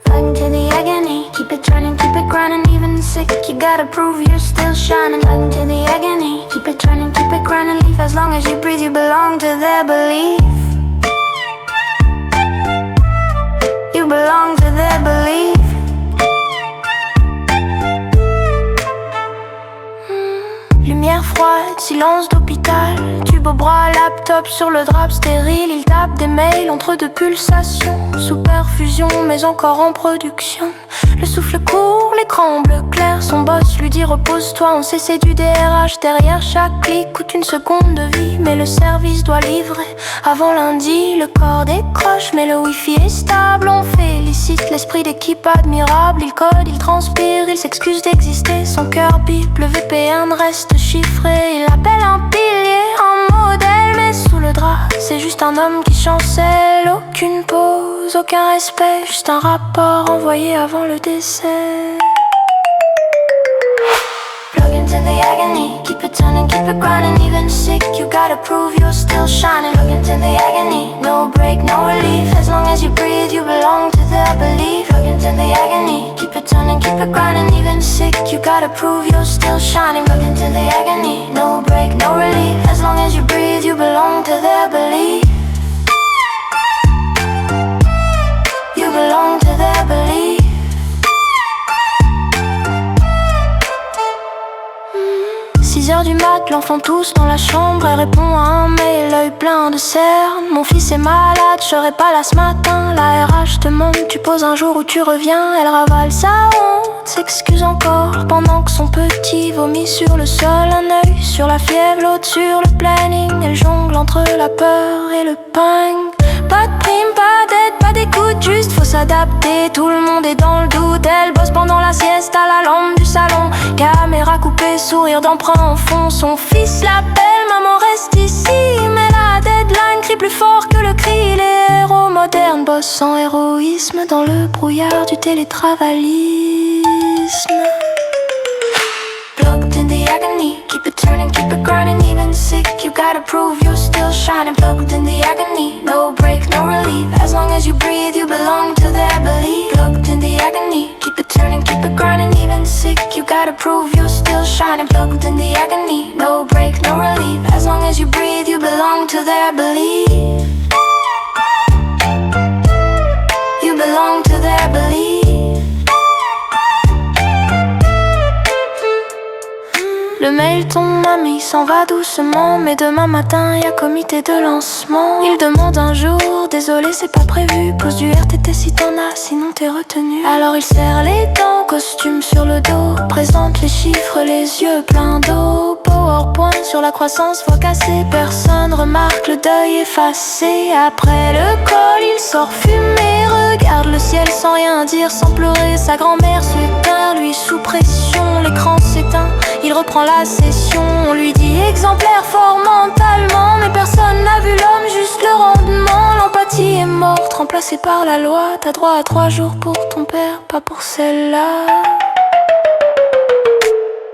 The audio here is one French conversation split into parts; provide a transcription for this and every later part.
Fighting to the agony, keep it turning, keep it grinding, even sick. You gotta prove you're still shining. Fighting to the agony, keep it turning, keep it grinding. Leave as long as you breathe, you belong to their belief. You belong to their belief. Lumière froide, silence d'hôpital. Tube au bras, laptop sur le drap stérile. Il tape des mails entre deux pulsations. Sous perfusion, mais encore en production. Le souffle court, l'écran bleu clair. Son boss lui dit repose-toi, on sait c'est du DRH. Derrière chaque clic coûte une seconde de vie. Mais le service doit livrer avant lundi. Le corps décroche, mais le wifi est stable. On félicite l'esprit d'équipe admirable. Il code, il transpire, il s'excuse d'exister. Son cœur bip, le VPN reste chiffré. Il appelle un pilier, un modèle. Mais sous le drap, c'est juste un homme qui chancelle. Aucune pause, aucun respect. Juste un rapport envoyé avant le décès. Plug into the agony, keep it turning, keep it grinding. Even sick, you gotta prove you're still shining. Plug into the agony, no break, no relief. As long as you breathe, you belong to their belief. Plug into the agony, keep it turning, keep it grinding. Even sick, you gotta prove you're still shining. Plug into the agony, no break, no relief. As long as you breathe, you belong to their belief. You belong to their belief. 6h du mat, l'enfant tous dans la chambre. Elle répond à un mail, l'œil plein de cernes. Mon fils est malade, je serai pas là ce matin. La RH demande, tu poses un jour où tu reviens. Elle ravale sa honte, s'excuse encore. Pendant que son petit vomit sur le sol. Un œil sur la fièvre, l'autre sur le planning. Elle jongle entre la peur et le pang. Pas de prime, pas d'aide, pas d'écoute, juste faut s'adapter. Tout le monde est dans le doute. Elle bosse pendant la sieste à la lampe du salon. Caméra coupée, sourire d'emprunt en fond. Son fils l'appelle, maman reste ici. Mais la deadline crie plus fort que le cri. Les héros modernes bossent sans héroïsme dans le brouillard du télétravaillisme. Plugged in the agony, keep it turning, keep it grinding. Even sick, you gotta prove you're still shining. Plugged in the agony, no break, no relief. As long as you breathe, you belong to their belief. Plugged in the agony, keep it turning, keep it grinding. Even sick, you gotta prove you're still shining. Plugged in the agony, no break, no relief. As long as you breathe, you belong to their belief. You belong to their belief. Le mail tombe, mamie s'en va doucement. Mais demain matin, y'a comité de lancement. Il demande un jour, désolé c'est pas prévu. Pose du RTT si t'en as, sinon t'es retenu. Alors il serre les dents, costume sur le dos. Présente les chiffres, les yeux pleins d'eau. PowerPoint sur la croissance, voix cassée. Personne remarque le deuil effacé. Après le col, il sort fumer. Regarde le ciel sans rien dire, sans pleurer. Sa grand-mère se teint, lui sous pression. L'écran s'éteint, il reprend la session. On lui dit exemplaire fort mentalement. Mais personne n'a vu l'homme, juste le rendement. L'empathie est morte, remplacée par la loi. T'as droit à 3 jours pour ton père, pas pour celle-là.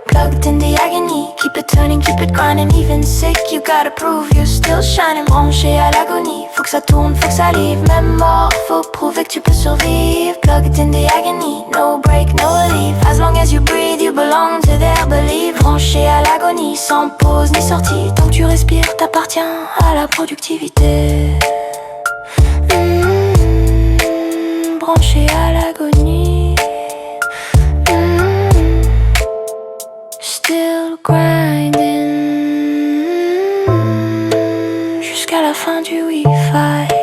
Plugged in the agony, keep it turning, keep it grinding. Even sick, you gotta prove you're still shining. Branché à l'agonie, faut que ça tourne, faut que ça livre. Même mort, faut prouver que tu peux survivre. Plugged in the agony, no break, no relief. As long as you breathe, you belong to their belief. Branché à l'agonie, sans pause ni sortie. Tant que tu respires, t'appartiens à la productivité. Branché à l'agonie. Still grinding jusqu'à la fin du Wi-Fi.